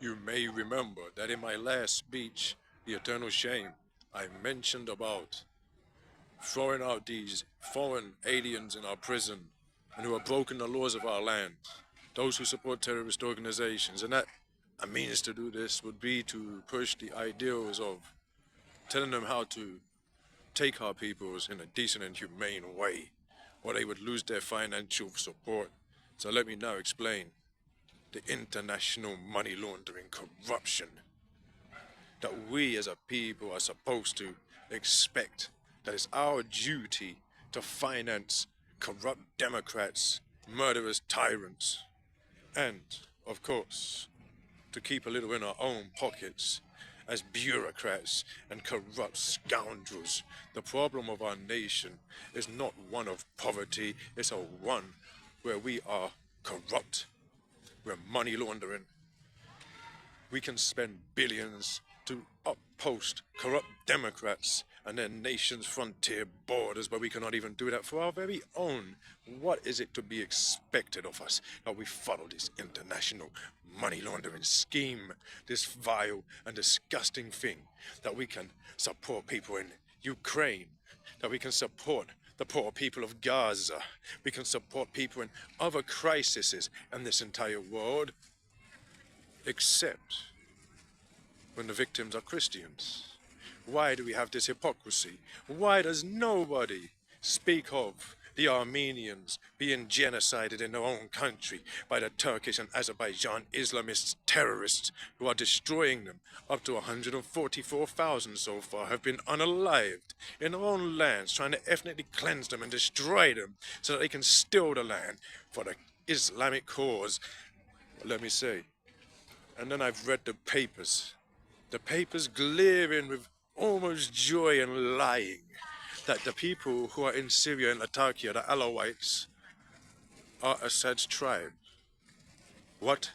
You may remember that in my last speech, The Eternal Shame, I mentioned about throwing out these foreign aliens in our prison and who are broken the laws of our land, those who support terrorist organizations, and that a means to do this would be to push the ideals of telling them how to take our peoples in a decent and humane way, or they would lose their financial support. So let me now explain the international money laundering corruption that we as a people are supposed to expect, that it's our duty to finance corrupt Democrats, murderous tyrants, and, of course, to keep a little in our own pockets as bureaucrats and corrupt scoundrels. The problem of our nation is not one of poverty, it's a one where we are corrupt, we're money laundering. We can spend billions to outpost corrupt Democrats and their nation's frontier borders, but we cannot even do that for our very own. What is it to be expected of us that we follow this international money laundering scheme, this vile and disgusting thing, that we can support people in Ukraine, that we can support the poor people of Gaza, we can support people in other crises in this entire world, except when the victims are Christians? Why do we have this hypocrisy? Why does nobody speak of the Armenians being genocided in their own country by the Turkish and Azerbaijan Islamist terrorists who are destroying them? Up to 144,000 so far have been unalived in their own lands, trying to ethnically cleanse them and destroy them so that they can steal the land for the Islamic cause. Let me say, and then I've read the papers glaring with almost joy and lying that the people who are in Syria and Latakia, the Alawites, are Assad's tribe. What?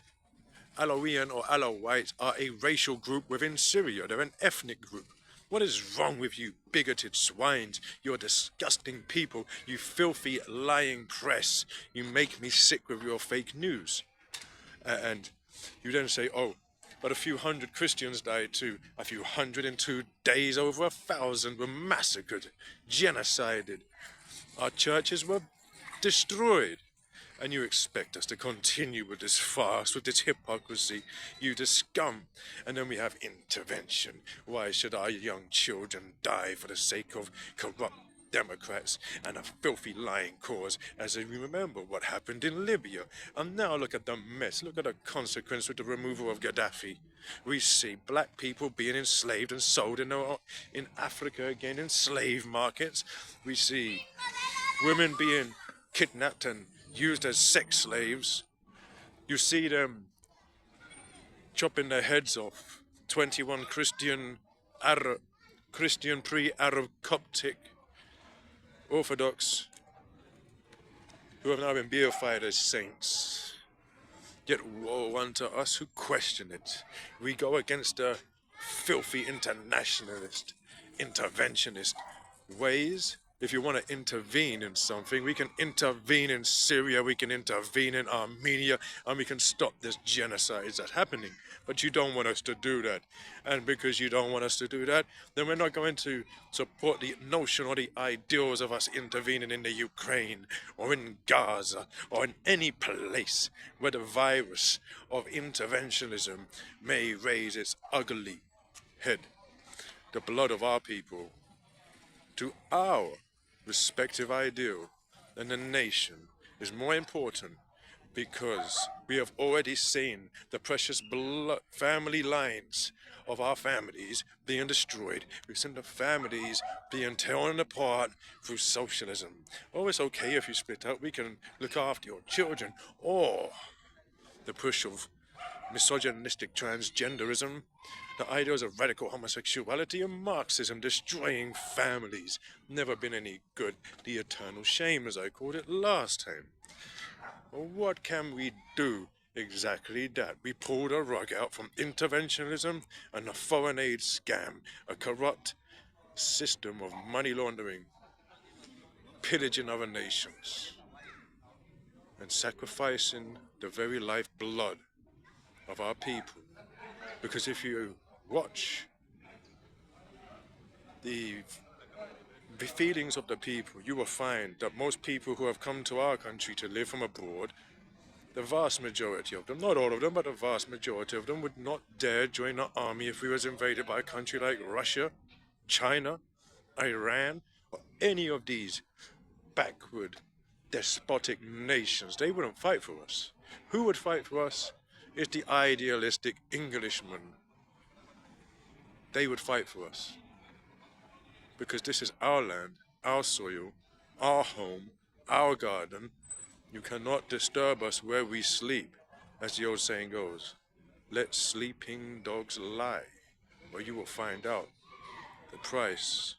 Alawian or Alawites are a racial group within Syria. They're an ethnic group. What is wrong with you bigoted swines? You're disgusting people. You filthy, lying press. You make me sick with your fake news. And you then say, oh, but a few hundred Christians died too. A few hundred in 2 days, over 1,000 were massacred, genocided. Our churches were destroyed. And you expect us to continue with this farce, with this hypocrisy, you the scum. And then we have intervention. Why should our young children die for the sake of corrupt Democrats and a filthy lying cause, as we remember what happened in Libya? And now look at the mess, look at the consequence with the removal of Gaddafi. We see black people being enslaved and sold in Africa again in slave markets. We see women being kidnapped and used as sex slaves. You see them chopping their heads off. 21 Christian pre-Arab Coptic Orthodox who have now been beatified as saints. Yet woe unto us who question it. We go against the filthy internationalist, interventionist ways. If you want to intervene in something, we can intervene in Syria, we can intervene in Armenia, and we can stop this genocide that's happening. But you don't want us to do that. And because you don't want us to do that, then we're not going to support the notion or the ideals of us intervening in the Ukraine or in Gaza or in any place where the virus of interventionism may raise its ugly head. The blood of our people to our respective ideal and the nation is more important, because we have already seen the precious blood family lines of our families being destroyed. We've seen the families being torn apart through socialism. Oh, it's okay if you split up, we can look after your children. Or the push of misogynistic transgenderism, the ideals of radical homosexuality and Marxism destroying families. Never been any good. The eternal shame, as I called it last time. Well, what can we do? Exactly that. We pulled a rug out from interventionism and a foreign aid scam, a corrupt system of money laundering, pillaging other nations, and sacrificing the very lifeblood of our people Because if you watch the feelings of the people, you will find that most people who have come to our country to live from abroad, the vast majority of them, not all of them, but the vast majority of them would not dare join the army if we was invaded by a country like Russia, China, Iran, or any of these backward, despotic nations. They wouldn't fight for us. Who would fight for us? It's the idealistic Englishmen. They would fight for us. Because this is our land, our soil, our home, our garden. You cannot disturb us where we sleep, as the old saying goes. Let sleeping dogs lie, or you will find out the price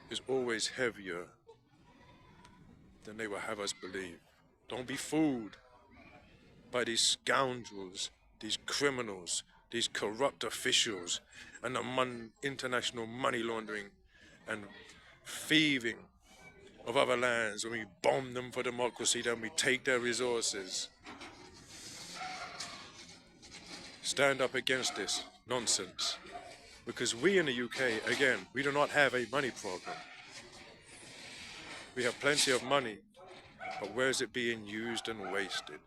is always heavier than they will have us believe. Don't be fooled by these scoundrels, these criminals, these corrupt officials, and the international money laundering and thieving of other lands. When we bomb them for democracy, then we take their resources. Stand up against this nonsense. Because we in the UK, again, we do not have a money problem. We have plenty of money, but where is it being used and wasted?